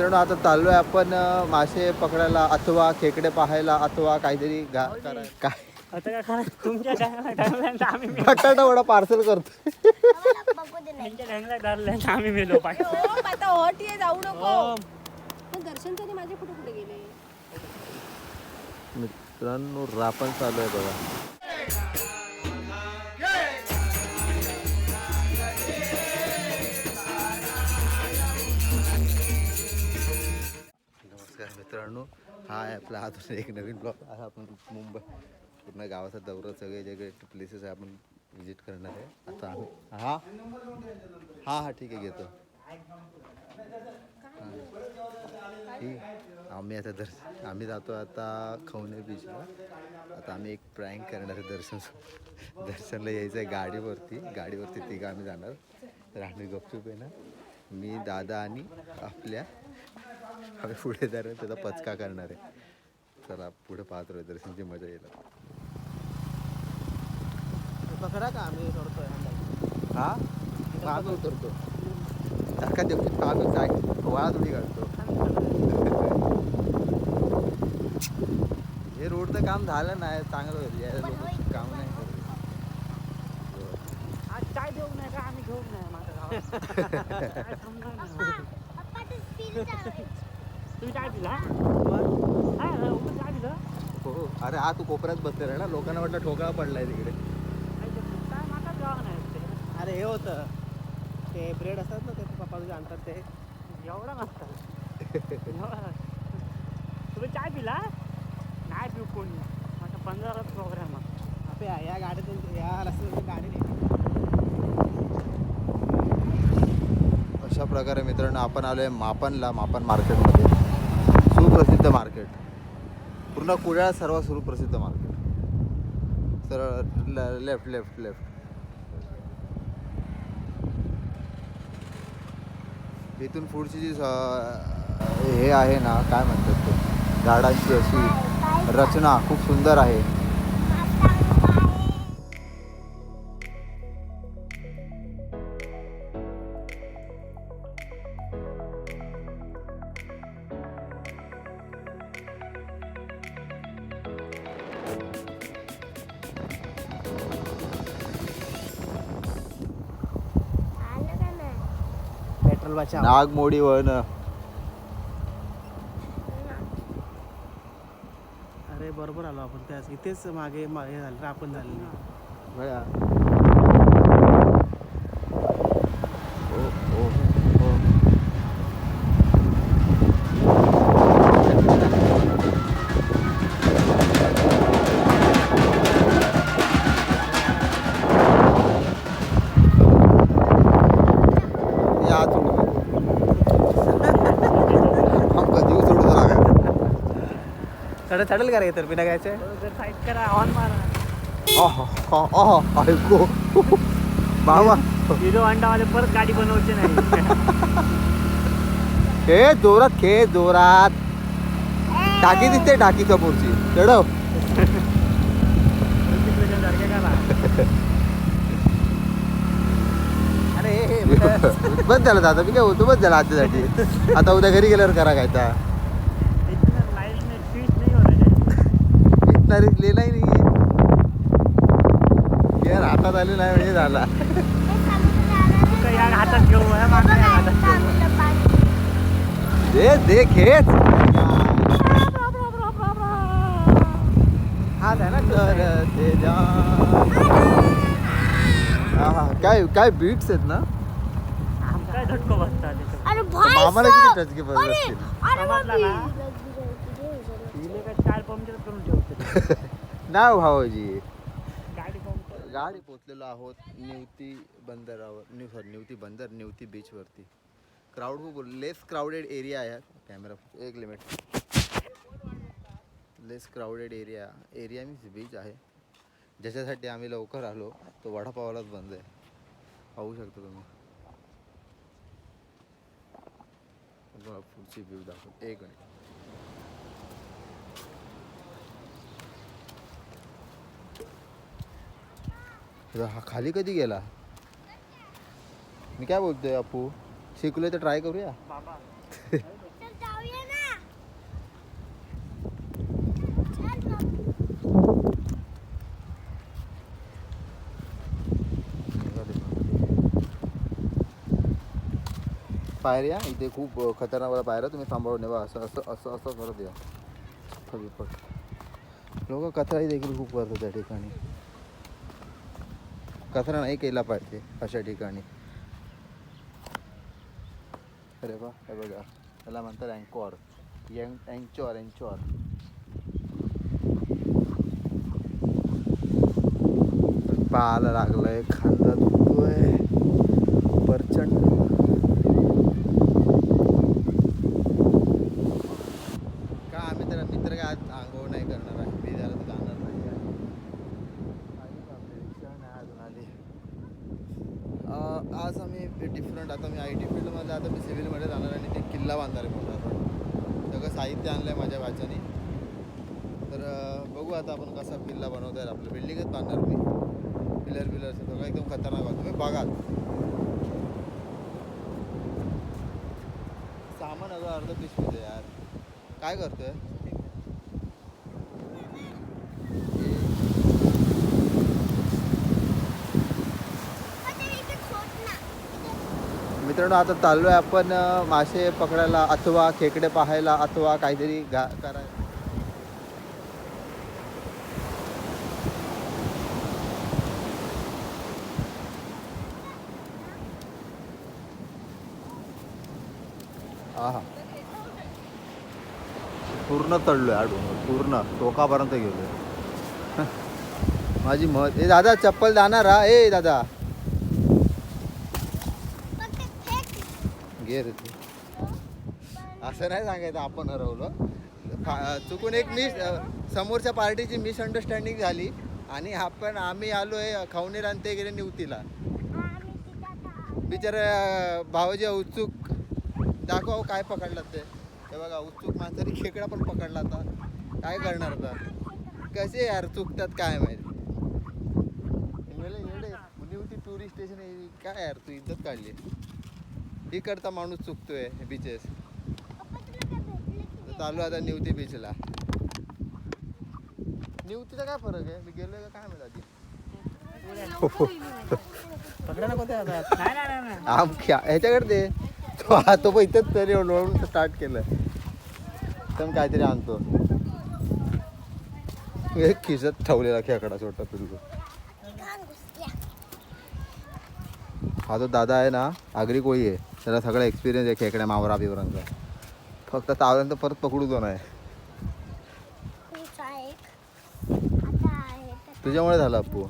मित्रांनो आता चाललोय आपण मासे पकडायला अथवा खेकडे पाहायला अथवा काहीतरी काय बटाटा वडा पार्सल करतो. जाऊ नको. दर्शन तरी माझे कुठे कुठे गेले. मित्रांनो रापण चालू आहे बघा. नमस्कार मित्रांनो, हा आहे आपला अजून एक नवीन ब्लॉग. आज आपण मुंबई पूर्ण गावाचा दौरा सगळे जे प्लेसेस आहे आपण विजिट करणार आहे. आता आम्ही हा ठीक आहे घेतो. ठीक आम्ही आता आम्ही जातो आता खवणे बीचला. आता आम्ही एक प्रँक करणार आहे. दर्शनला यायचं आहे गाडीवरती तिघं आम्ही जाणार. तर आम्ही गपचूप आहे ना, मी दादा आणि आपल्या आम्ही पुढे जाणार, त्याचा पचका करणार आहे. चला पुढे पाहत राहू, दर्शनची मजा येईल. पकडा का आम्ही सोडतोय. हा आम्ही उतरतो टाका देऊ आम्ही काय वाळा थोडी काढतो. हे रोडचं काम झालं नाही, चांगलं होईल. या लोक काम नाही करत. आज चाय देऊ नाही का आम्ही घेऊन नाही माझ्या गावात. तुम्ही चाय दिला चाय दिलं. हो अरे हा तू कोपऱ्यात बसलेला ना, लोकांना वाटलं ठोकळा पडलाय तिकडे. काय माझा गाव नाही ते. अरे हे होतं ते ब्रेड असतात ना, ते पप्पा तुझे आणतात ते एवढा नसतात. तुम्ही चाय पिला नाही पिऊ कोणी. आता 15 प्रोग्राम आपल्या या गाडीतून या रस्त्यातून गाडी नाही. अशा प्रकारे मित्रांनो आपण आलो आहे मापन मार्केटमध्ये. सुप्रसिद्ध मार्केट, पूर्ण कुडाळ सर्वात सुप्रसिद्ध मार्केट. सरळ लेफ्ट. इथून पुढची जी हे आहे ना, काय म्हणतात ते, झाडांची अशी रचना खूप सुंदर आहे. पेट्रोल बचाव. नागमोडी वळण. अरे बरोबर आलो आपण त्याच इथेच मागे झालं आपण झालेलं. चढेल का रे तर बिना घ्यायचे. साईड करा ऑन मारा. ऐको बाबा, हिरो अंडावाले परत गाडी बनवायची नाही. हे जोरात टाकी दिसते, टाकी समोरची चढव. अरे बस झालं दादा, मी काय होतो बस झालं आजच्यासाठी. आता उद्या घरी गेल्यावर करा काय तर इतना रिस्क लेला ही नाही आहे यार. हातात आले नाही म्हणजे झाला. हातात घेऊ दे खेच. हात आहे ना काय बीट्स आहेत ना. काय झटको बसतात. आम्हाला किती टचके बसतील. 4 पंक्चर करून ठेवतो. नाही भाऊजी. गाडी पोचलेलो आहोत निवती बीच वरती. लेस क्राउडेड एरिया आहे. कॅमेरा एक लिमिट. लेस क्राउडेड एरिया मीन्स बीच आहे. ज्याच्यासाठी आम्ही लवकर आलो तो वडापावालाच बंद आहे. पाहू शकता तुम्ही. पुढची व्ह्यू दाखव एक मिनिट. हा खाली कधी गेला. मी काय बोलतोय अपू, शिकलोय तर ट्राय करूया. पायऱ्या इथे खूप खतरनाक पायऱ्या, तुम्ही सांभाळून नेवा. असं असं असं असं करत या बिपट. लोक कचराही देखील खूप करतात त्या ठिकाणी. कचरा नाही केला पाहिजे अशा ठिकाणी. अरे वा, हे बघा त्याला म्हणतात अँकॉर. एंचॉर एंचॉर. पायाला लागलंय, खांदा दुखतोय प्रचंड. का आम्ही तर मित्र काय आज आंघोळ नाही करणार आहे, भिजायला तर जाणार नाही आहे. रिक्षा नाही अजून आली. आज आम्ही डिफरंट, आता मी IT फील्डमध्ये, आता मी सिव्हिलमध्ये जाणार आणि ते किल्ला बांधणार आहे मोठा. सगळं साहित्य आणलं आहे माझ्या भाच्याने. तर बघू आता आपण कसा किल्ला बनवता येईल. आपलं बिल्डिंगच बांधणार मी, पिलर सगळं एकदम खतरनाक आहे. तुम्ही बघाल सामान अगं अर्ध पिशवीचं यार. काय करतोय मित्रांनो? आता चाललोय आपण मासे पकडायला अथवा खेकडे पाहायला अथवा काहीतरी करायला. हा पूर्ण चढलोय आडून, पूर्ण टोकापर्यंत गेलोय. माझी मत. ए दादा चप्पल जाणार हा. ए दादा घे रे तू. असं नाही सांगायचं आपण हरवलं. चुकून एक समोरच्या पार्टीची मिसअंडरस्टँडिंग झाली आणि आम्ही आलोय खवणेर आणि ते गेले निवतीला. बिचारा भाऊजी उत्सुक दाखव काय पकडलं ते. बघा उत्सुक माणसाने खेकडा पण पकडला. आता काय करणार आता, कसे यार चुकतात काय माहिती. निवती टुरिस्ट स्टेशन काय यार, तू इज्जत काढली. इकडचा माणूस चुकतोय बीचेस. चालू आता निवती बीचला. निवतीचा काय फरक आहे, मी गेलोय का काय माहिती आधी. ह्याच्याकडे ते तो पण इथंच तरी ओळून स्टार्ट केलं तर काहीतरी आणतो. एक खिशात ठेवलेला खेकडा छोटा पिल्लू. हा जो दादा आहे ना, आगरी कोळी आहे, त्याला सगळा एक्सपिरियन्स आहे खेकड्या मावरा बिवरांचा. फक्त तावल्यानंतर परत पकडू तो नाही. तुझ्यामुळे झाला अप्पू.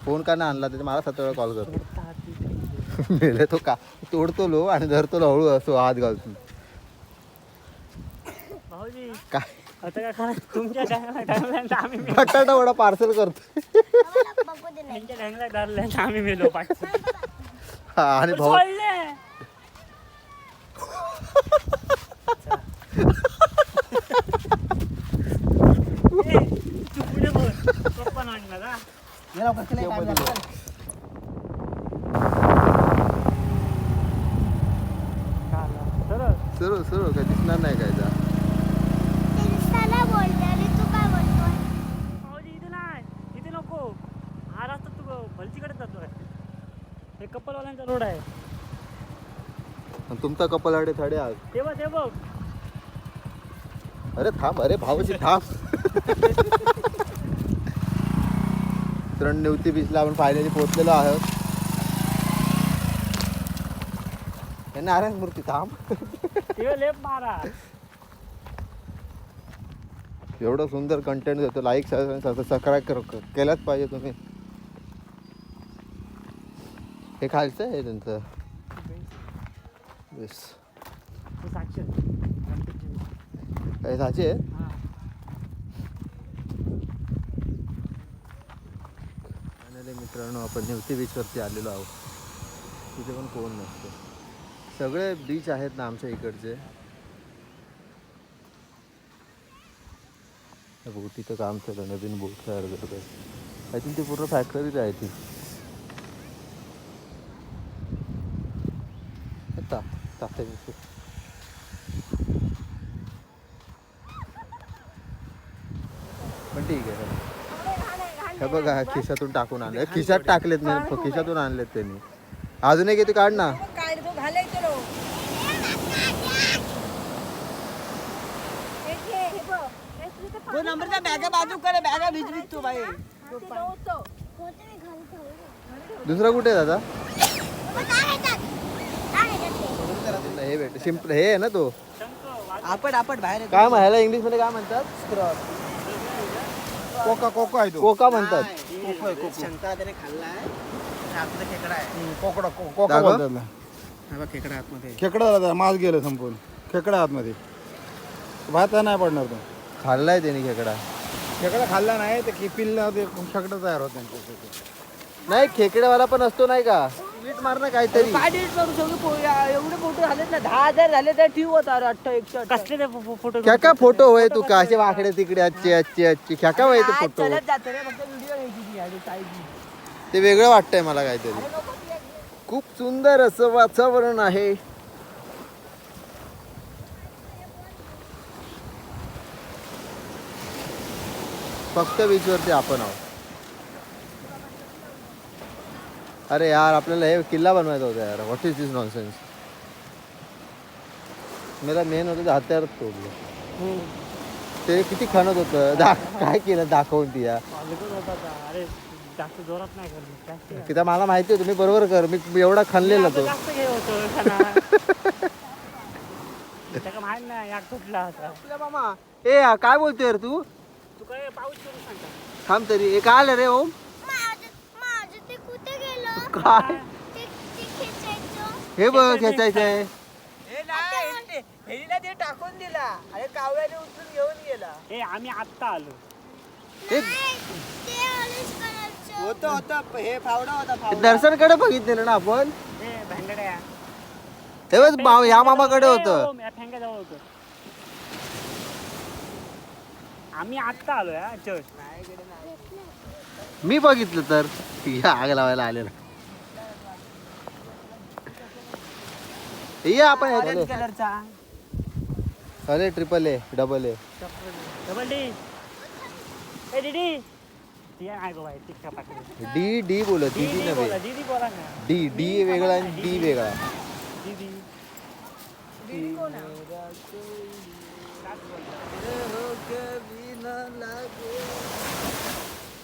फोन का नाही आणला त्याच्या, मला 7 वेळा कॉल करतो. मेले तो का तोडतो लो आणि धरतो लो हळू असो हात घालतो. काय बटाटा वडा पार्सल करतो. आणि भाऊ सुरू सुरू काय दिसणार नाही काय जा. इथे नको. हा रस्ता तू भलतीकडे जातोय. हे कपलवाल्यांचा रोड आहे. तुमचा कपल आडे थाडे आज. ते बघ. अरे थांब, अरे भाऊची थांब. तर निवती बीचला आपण फायनली पोहोचलेलो आहोत. नारायण मूर्ती थांब. मारा. एवढं सुंदर कंटेंट देतो, लाईक सबस्क्राईब केलाच पाहिजे तुम्ही. हे खायचं आहे त्यांचं बेस काय साचे आहे. मित्रांनो आपण निवती बीचवरती आलेलो आहोत. तिथे पण कोण नसतं. सगळे बीच आहेत ना आमच्या इकडचे. बोटीचं काम चालू, नवीन बोट तयार करत आहे. आय थिंक ती पूर्ण फॅक्टरीच आहे ती. पण ठीक आहे. हे बघा खिशातून टाकून आणले, खिशात टाकलेत नाही, खिशातून आणलेत त्यांनी. अजून एक येते काढ ना. नंबरचा बॅगा बाजू करे बॅगा भिजवीत तू बाई दुसरा कुठे आहे दादा? हे भेट सिम्पल हे आहे ना तो. आपण बाहेर काय ह्याला इंग्लिश मध्ये काय म्हणतात? कोका कोका आहे तो. कोका म्हणतात. शंका त्याने खाल्लाय आतमध्ये खेकडा आहे कोकडा कोका दाखव. बोलतात ना. हा बघ खेकडा आतमध्ये खेकडा झाला मास गेलं संपून. खेकडा आतमध्ये भात नाही पडणार तो. खाल्लाय त्याने खेकडा. खेकडा खाल्ला नाही तर की पिल्ला ते खेकडा तयार होत त्यांच्या. नाही खेकड्यावाला पण असतो नाही का? वीट मारणं काहीतरी. काय डिलीट करू सगळे एवढे फोटो झालेत ना 10,000 झाले तर ठेव होता अरे 108 फोटो क्या काय फोटो होय तू का असे वाकडे तिकडे अच्छे क्या काय होय ते फोटो. चलत जाते रे फक्त व्हिडिओ घ्यायची ती आणि साईडची. ते वेगळं वाटतंय मला काहीतरी. खूप सुंदर असं वातावरण आहे. फक्त बीचवरती आपण आहोत. अरे यार आपल्याला हे किल्ला बनवायचा होता यार. What is this nonsense. मेरा मेन होतं ते हत्यार तोडलं. ते किती खणत होतं. काय केलं दाखवून ती या. अरे जास्त जोरात नाही करत की मला माहिती होतं मी बरोबर कर. मी एवढा खणलेला तो. जास्त हे होतं त्याला माहित नाही या कुठला होता मामा. ए काय बोलतोय रे तू? तू काय पाऊस करू सांगता थांब तरी. हे काय आलं रे ओम? काय हे बघ खेचायचंय. हेला ते टाकून दिला अरे कावळ्याने उचलून घेऊन गेला ए आम्ही आत्ता आलो हे होतं हे फावडा होता दर्शनकडे बघितलेलं ना आपण. ए भांगड्या हे बघ या मामाकडे होतं. जवळ होतं आम्ही आत्ता आलो या चर्च मी बघितलं तर या आग लावायला आलेला. ये आपण ऑरेंज कलरचा अरे triple A double A double D A DD ती आहे गो भाई टिक्का पाकडी डी डी बोलत दीदी नव्हे. दीदी बोला ना डी डी वेगळा आणि डी वेगळा. दीदी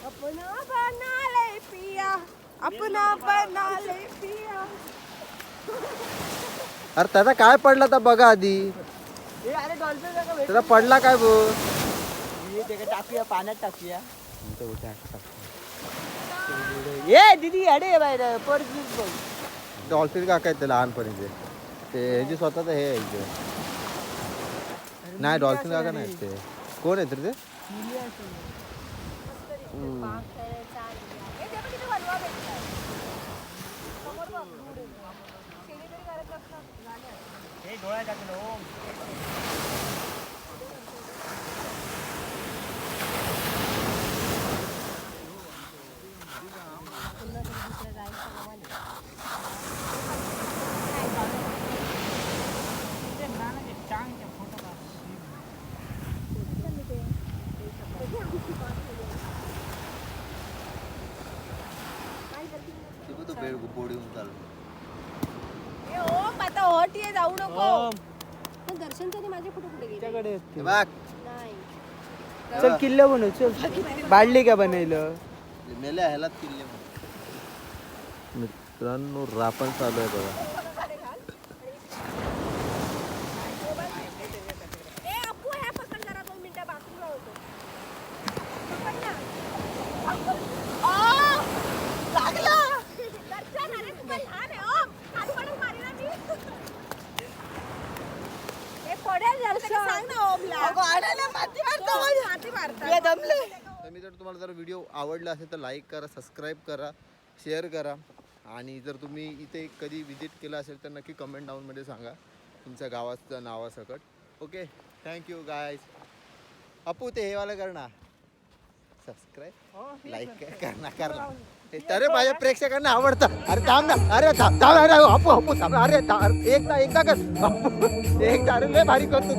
अपना बना ले पिया अपना बना ले पिया. अरे त्याचा काय पडला तर बघा आधी. ए अरे डॉल्फिन का त्याचा पडला काय बो. ये ते टाकूया पाण्यात टाकूया ए दीदी अडे बाहेर पर बघ डॉल्फिन काका आहेत ते लहानपणीचे. ते ह्याचे स्वतःच हे आहे इथे. नाही डॉल्फिन काका नाही ते. कोण आहेत रे ते? हे डोळ्या टाकलं हो ए ओम आता हॉट ये जाऊ नको. पण दर्शन तरी माझे फोटो कुठे गेले? हे बघ नाही चल किल्ला बनव चल बाडली का बनवलं मेल्या ह्याला किल्ले. मित्रांनो रापण चालू आहे बघा. ए अपू हे पकड जरा 2 मिनिटं बाथरूमला होतो. पकड ना. आ लागला. दर्शन अरे तू पण लहान आहे ओम. खाली पडून मारेल ना मी. ए पडेल दर्शन सांग ना ओमला. अगो आडायला माती मारतो माती मारतो. हे दमले. तर मी जर तुम्हाला जर व्हिडिओ आवडला असेल तर लाईक करा, सबस्क्राईब करा, शेअर करा. आणि जर तुम्ही इथे कधी विजिट केलं असेल तर नक्की कमेंट डाऊनमध्ये सांगा तुमच्या गावाचं नावासकट. Okay thank you guys. अपू ते हेवालं कर ना सबस्क्राईब लाईक करणार. अरे माझ्या प्रेक्षकांना आवडतं. अरे थांब ना. अरे थांब अरे अपू अपू थांब. अरे एकदा कर. एकदा अरे लय भारी करतो.